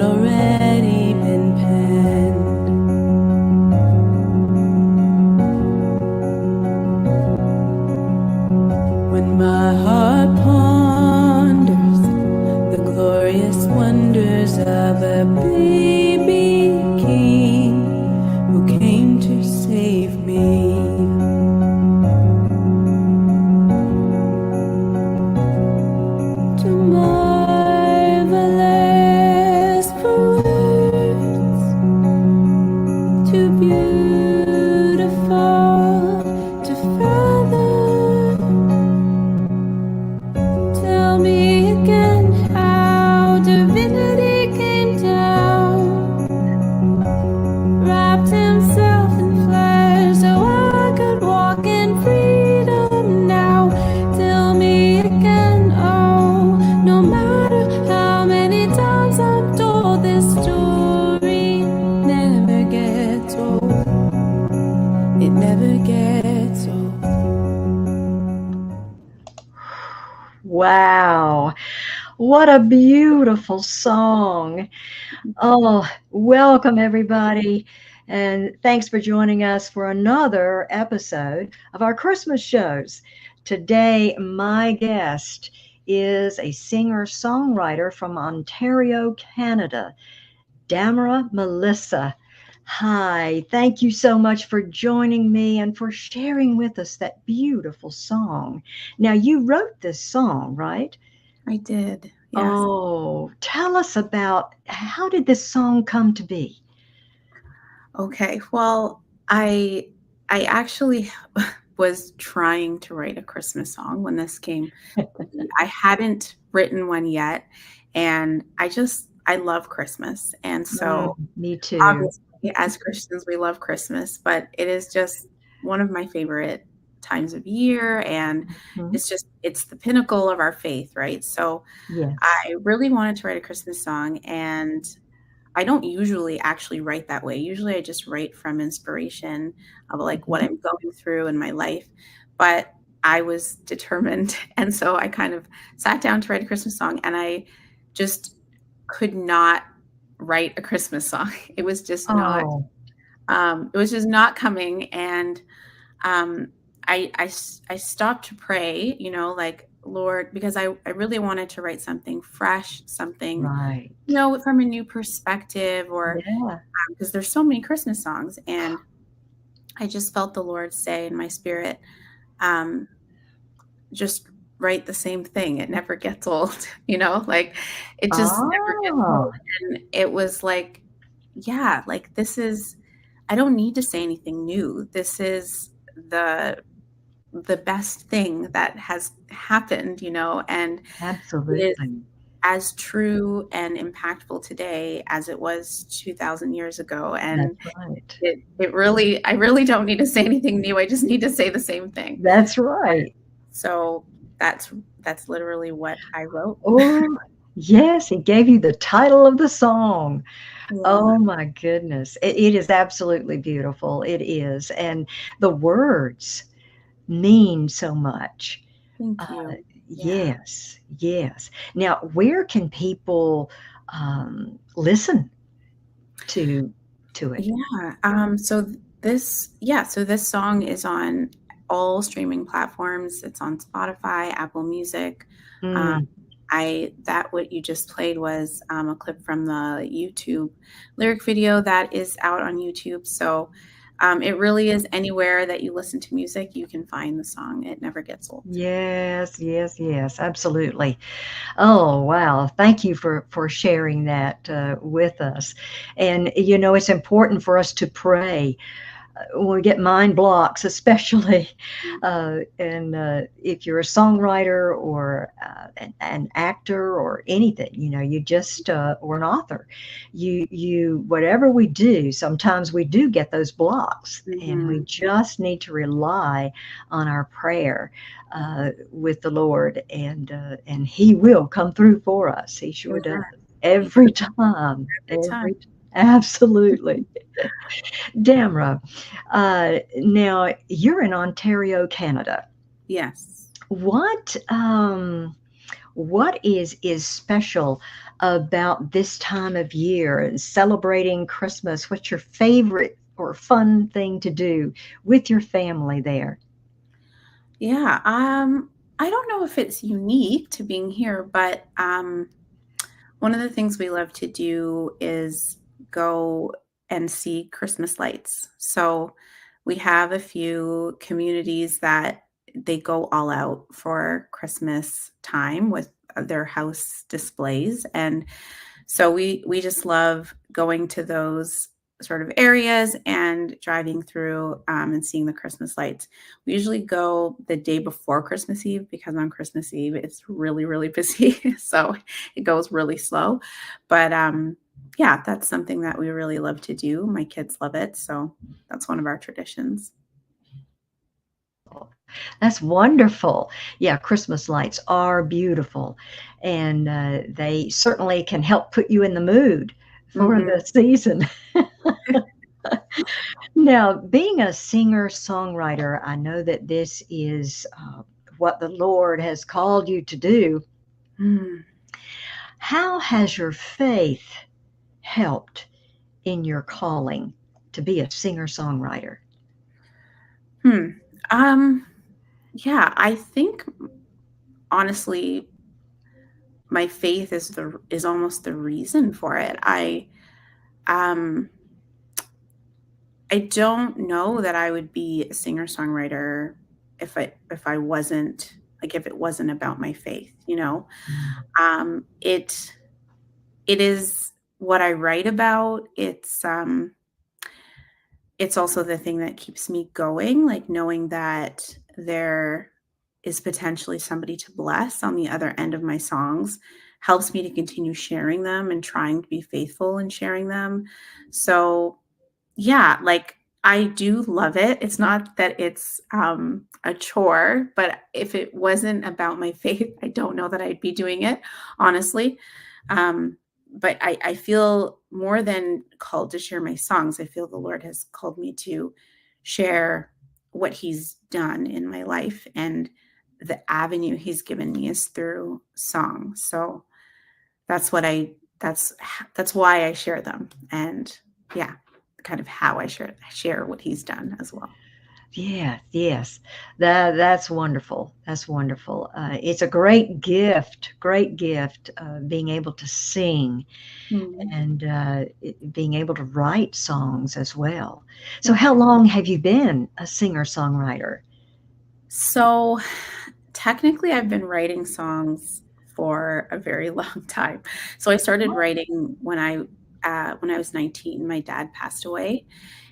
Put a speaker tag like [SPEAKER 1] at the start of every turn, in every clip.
[SPEAKER 1] already been penned. When my heart ponders the glorious wonders of a baby king who came to save me. Too marvelous for words, too beautiful to fathom. Tell me again how divinity came down, wrapped himself in flesh so I could walk in freedom now. Tell me again, oh, no matter how many times I'm told, this story never gets old. It never gets old.
[SPEAKER 2] Wow. What a beautiful song. Oh, welcome everybody. And thanks for joining us for another episode of our Christmas shows. Today, my guest is a singer-songwriter from Ontario, Canada, Damara Melissa. Hi, thank you so much for joining me and for sharing with us that beautiful song. Now, you wrote this song, right?
[SPEAKER 1] I did, yes.
[SPEAKER 2] Oh, tell us about how did this song come to be?
[SPEAKER 1] Okay, well, I actually was trying to write a Christmas song when this came. I hadn't written one yet, and I love Christmas. And so
[SPEAKER 2] Me too.
[SPEAKER 1] obviously as Christians we love Christmas, but it is just one of my favorite times of year, and
[SPEAKER 2] Mhm.
[SPEAKER 1] it's the pinnacle of our faith, right? So
[SPEAKER 2] Yes.
[SPEAKER 1] I really wanted to write a Christmas song, and I don't usually actually write that way. Usually I just write from inspiration of like what I'm going through in my life. But I was determined. And so I kind of sat down to write a Christmas song, and I just could not write a Christmas song. It was just not,
[SPEAKER 2] Oh,
[SPEAKER 1] it was just not coming. And um, I stopped to pray, like, Lord, because I really wanted to write something fresh, something,
[SPEAKER 2] right.
[SPEAKER 1] from a new perspective, or
[SPEAKER 2] Yeah.
[SPEAKER 1] because there's so many Christmas songs. And I just felt the Lord say in my spirit, um, just write the same thing. It never gets old, like it just never gets
[SPEAKER 2] Oh,
[SPEAKER 1] old. And it was like, yeah, like I don't need to say anything new. This is the best thing that has happened, and it is
[SPEAKER 2] absolutely.
[SPEAKER 1] as true and impactful today as it was 2,000 years ago.
[SPEAKER 2] That's
[SPEAKER 1] And
[SPEAKER 2] right.
[SPEAKER 1] I really don't need to say anything new. I just need to say the same thing.
[SPEAKER 2] That's right.
[SPEAKER 1] So that's literally what I wrote.
[SPEAKER 2] Oh, yes, he gave you the title of the song.
[SPEAKER 1] Yeah.
[SPEAKER 2] Oh my goodness. It is absolutely beautiful. It is. And the words mean so much.
[SPEAKER 1] Thank
[SPEAKER 2] Uh,
[SPEAKER 1] you. Yeah.
[SPEAKER 2] yes. Now, where can people listen to it?
[SPEAKER 1] Yeah. So this song is on all streaming platforms. It's on Spotify, Apple Music. Um,
[SPEAKER 2] Mm,
[SPEAKER 1] that what you just played was a clip from the YouTube lyric video that is out on YouTube. So it really is anywhere that you listen to music, you can find the song. It never gets old.
[SPEAKER 2] yes, absolutely. Oh, wow. Thank you for sharing that with us. And, it's important for us to pray when we get mind blocks, especially, and if you're a songwriter or an actor or anything, you just or an author, whatever we do, sometimes we do get those blocks, and we
[SPEAKER 1] Mm-hmm.
[SPEAKER 2] just need to rely on our prayer with the Lord, and He will come through for us. He sure does
[SPEAKER 1] He does
[SPEAKER 2] every time,
[SPEAKER 1] every time.
[SPEAKER 2] absolutely. Damra, now you're in Ontario, Canada.
[SPEAKER 1] Yes.
[SPEAKER 2] What what is special about this time of year and celebrating Christmas? What's your favorite or fun thing to do with your family there?
[SPEAKER 1] Yeah, I don't know if it's unique to being here, but one of the things we love to do is go and see Christmas lights. So we have a few communities that they go all out for Christmas time with their house displays, and so we just love going to those sort of areas and driving through, and seeing the Christmas lights. We usually go the day before Christmas Eve because on Christmas Eve it's really, really busy, so it goes really slow. But, yeah, that's something that we really love to do. My kids love it, so that's one of our traditions.
[SPEAKER 2] That's wonderful. Yeah, Christmas lights are beautiful, and they certainly can help put you in the mood for
[SPEAKER 1] Mhm.
[SPEAKER 2] the season. Now, being a singer-songwriter, I know that this is what the Lord has called you to do.
[SPEAKER 1] Mm.
[SPEAKER 2] How has your faith helped in your calling to be a singer-songwriter?
[SPEAKER 1] Hmm. Um, yeah, I think honestly my faith is almost the reason for it. Um I don't know that I would be a singer-songwriter if I wasn't like, if it wasn't about my faith, you know? It is what I write about. It's also the thing that keeps me going, like, knowing that there is potentially somebody to bless on the other end of my songs helps me to continue sharing them and trying to be faithful in sharing them. So, yeah, like, I do love it. It's not that it's, a chore, but if it wasn't about my faith, I don't know that I'd be doing it, honestly. Um, but I feel more than called to share my songs, I feel the Lord has called me to share what He's done in my life, and the avenue He's given me is through song. So that's what I that's why I share them, and yeah, kind of how I share what he's done as well.
[SPEAKER 2] Yeah, yes, that's wonderful. That's wonderful. It's a great gift, being able to sing
[SPEAKER 1] Mm,
[SPEAKER 2] and being able to write songs as well. So,
[SPEAKER 1] yeah.
[SPEAKER 2] how long have you been a singer songwriter?
[SPEAKER 1] So technically, I've been writing songs for a very long time. So I started writing when I was 19. My dad passed away,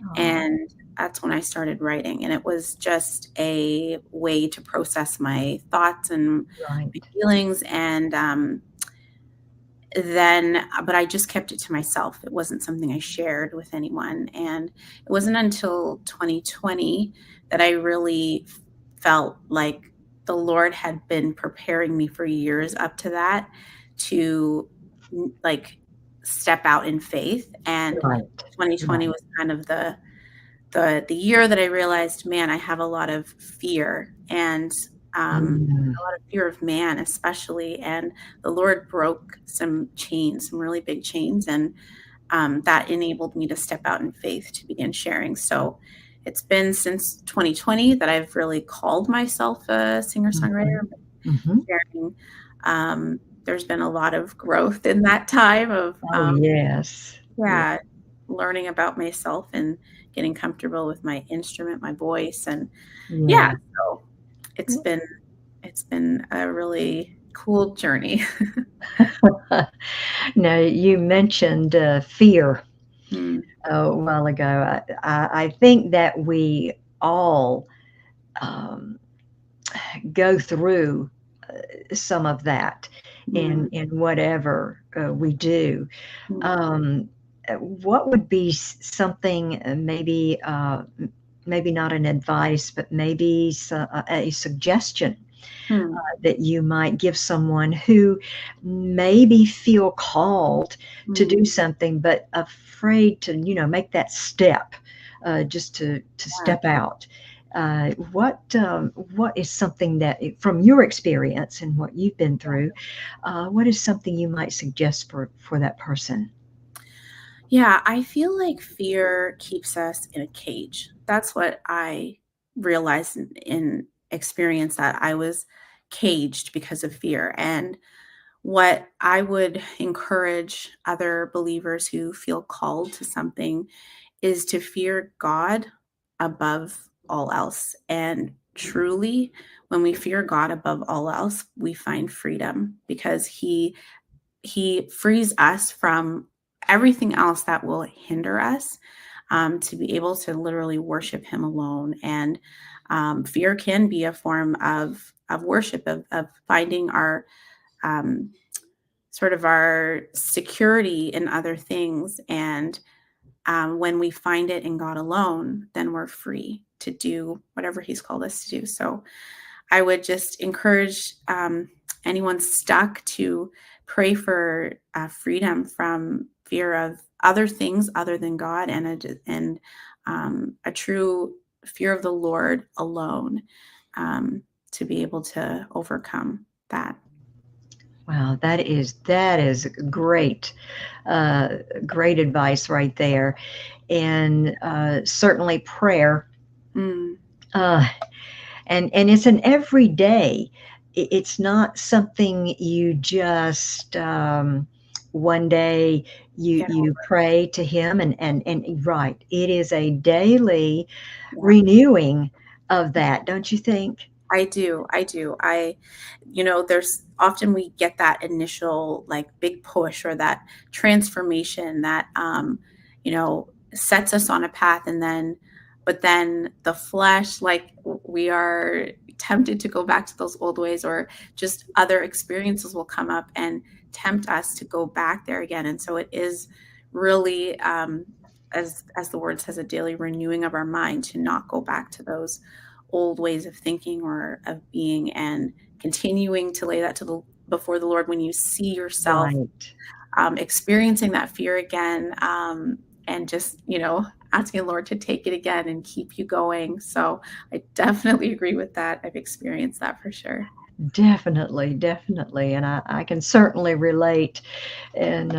[SPEAKER 2] Oh,
[SPEAKER 1] and that's when I started writing. And it was just a way to process my thoughts and my
[SPEAKER 2] right,
[SPEAKER 1] feelings, and then but I just kept it to myself. It wasn't something I shared with anyone, and it wasn't until 2020 that I really felt like the Lord had been preparing me for years up to that to like step out in faith, and
[SPEAKER 2] right,
[SPEAKER 1] 2020
[SPEAKER 2] right.
[SPEAKER 1] was kind of the year that I realized, man, I have a lot of fear, and
[SPEAKER 2] Mm,
[SPEAKER 1] a lot of fear of man, especially. And the Lord broke some chains, some really big chains, and that enabled me to step out in faith to begin sharing. So it's been since 2020 that I've really called myself a singer
[SPEAKER 2] mhm,
[SPEAKER 1] songwriter,
[SPEAKER 2] mhm.
[SPEAKER 1] sharing. There's been a lot of growth in that time of
[SPEAKER 2] Oh, yes. Yeah,
[SPEAKER 1] yeah, learning about myself and getting comfortable with my instrument, my voice, and yeah,
[SPEAKER 2] yeah.
[SPEAKER 1] so it's been it's been a really cool journey.
[SPEAKER 2] Now, you mentioned fear
[SPEAKER 1] Mm,
[SPEAKER 2] a while ago. I think that we all um, go through some of that
[SPEAKER 1] mm,
[SPEAKER 2] in whatever we do.
[SPEAKER 1] mm,
[SPEAKER 2] Um, what would be something, maybe not an advice, but maybe a suggestion
[SPEAKER 1] mm,
[SPEAKER 2] that you might give someone who maybe feel called to do
[SPEAKER 1] mm,
[SPEAKER 2] something but afraid to make that step, just to
[SPEAKER 1] yeah.
[SPEAKER 2] step out? What is something that, from your experience and what you've been through, what is something you might suggest for that person?
[SPEAKER 1] Yeah, I feel like fear keeps us in a cage. That's what I realized in experience, that I was caged because of fear. And what I would encourage other believers who feel called to something is to fear God above all else. And truly, when we fear God above all else, we find freedom, because he frees us from everything else that will hinder us, to be able to literally worship him alone. And fear can be a form of worship, of finding our um, sort of our security in other things. And when we find it in God alone, then we're free to do whatever he's called us to do. So I would just encourage anyone stuck to pray for freedom from fear of other things other than God, and a true fear of the Lord alone, to be able to overcome that.
[SPEAKER 2] Wow, that is great, uh, great advice right there, and certainly prayer.
[SPEAKER 1] Mm,
[SPEAKER 2] Uh, and it's an everyday. It's not something you just one day you
[SPEAKER 1] get
[SPEAKER 2] you
[SPEAKER 1] over.
[SPEAKER 2] pray to him, and right. It is a daily
[SPEAKER 1] Yeah.
[SPEAKER 2] renewing of that, don't you think?
[SPEAKER 1] I do. I do. There's often we get that initial like big push, or that transformation that, sets us on a path. But then the flesh, like we are tempted to go back to those old ways, or just other experiences will come up and tempt us to go back there again. And so it is really, as the word says, a daily renewing of our mind to not go back to those old ways of thinking or of being, and continuing to lay that to the before the Lord when you see yourself
[SPEAKER 2] Right.
[SPEAKER 1] experiencing that fear again, and just asking the Lord to take it again and keep you going. So I definitely agree with that. I've experienced that for sure.
[SPEAKER 2] Definitely, definitely, and I can certainly relate. And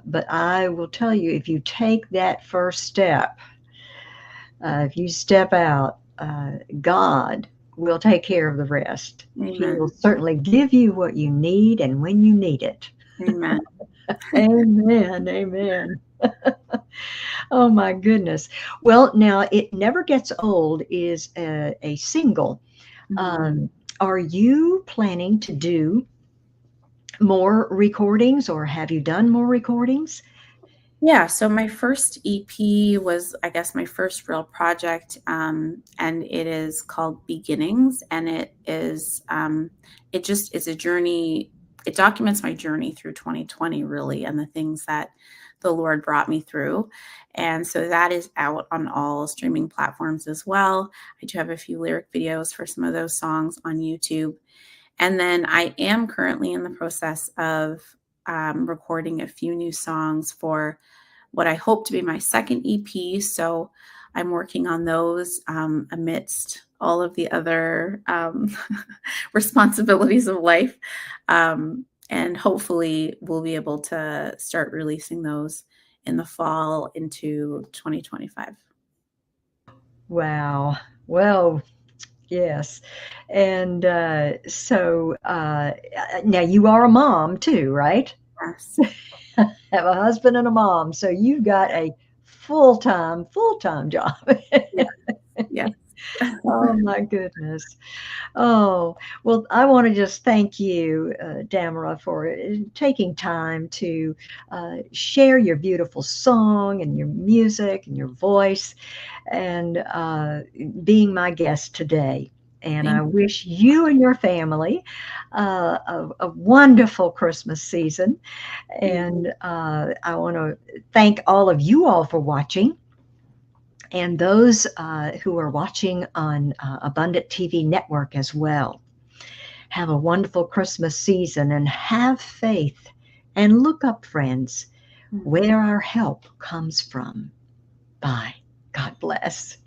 [SPEAKER 2] but I will tell you, if you take that first step, if you step out, God will take care of the rest. He will
[SPEAKER 1] Amen.
[SPEAKER 2] certainly give you what you need and when you need it.
[SPEAKER 1] Amen.
[SPEAKER 2] Amen. Amen. Oh my goodness. Well, now It Never Gets Old is a single.
[SPEAKER 1] Mhm.
[SPEAKER 2] Um, are you planning to do more recordings, or have you done more recordings?
[SPEAKER 1] Yeah, so my first EP was, I guess, my first real project, and it is called Beginnings, and it just is a journey. It documents my journey through 2020, really, and the things that the Lord brought me through. And so that is out on all streaming platforms as well. I do have a few lyric videos for some of those songs on YouTube. And then I am currently in the process of recording a few new songs for what I hope to be my second EP. So I'm working on those amidst all of the other responsibilities of life. And hopefully, we'll be able to start releasing those in the fall into 2025.
[SPEAKER 2] Wow. Well, yes. And now you are a mom too, right?
[SPEAKER 1] Yes.
[SPEAKER 2] Have a husband and a mom. So you've got a full-time job.
[SPEAKER 1] Yes. Yes.
[SPEAKER 2] Oh my goodness. Oh, well, I want to just thank you, Damara, for taking time to share your beautiful song and your music and your voice, and being my guest today. And I
[SPEAKER 1] Thank you.
[SPEAKER 2] wish you and your family a wonderful Christmas season.
[SPEAKER 1] Thank
[SPEAKER 2] And I want to thank all of you all for watching, and those who are watching on Abundant TV Network as well. Have a wonderful Christmas season and have faith, and look up, friends,
[SPEAKER 1] you.
[SPEAKER 2] where our help comes from. Bye. God bless.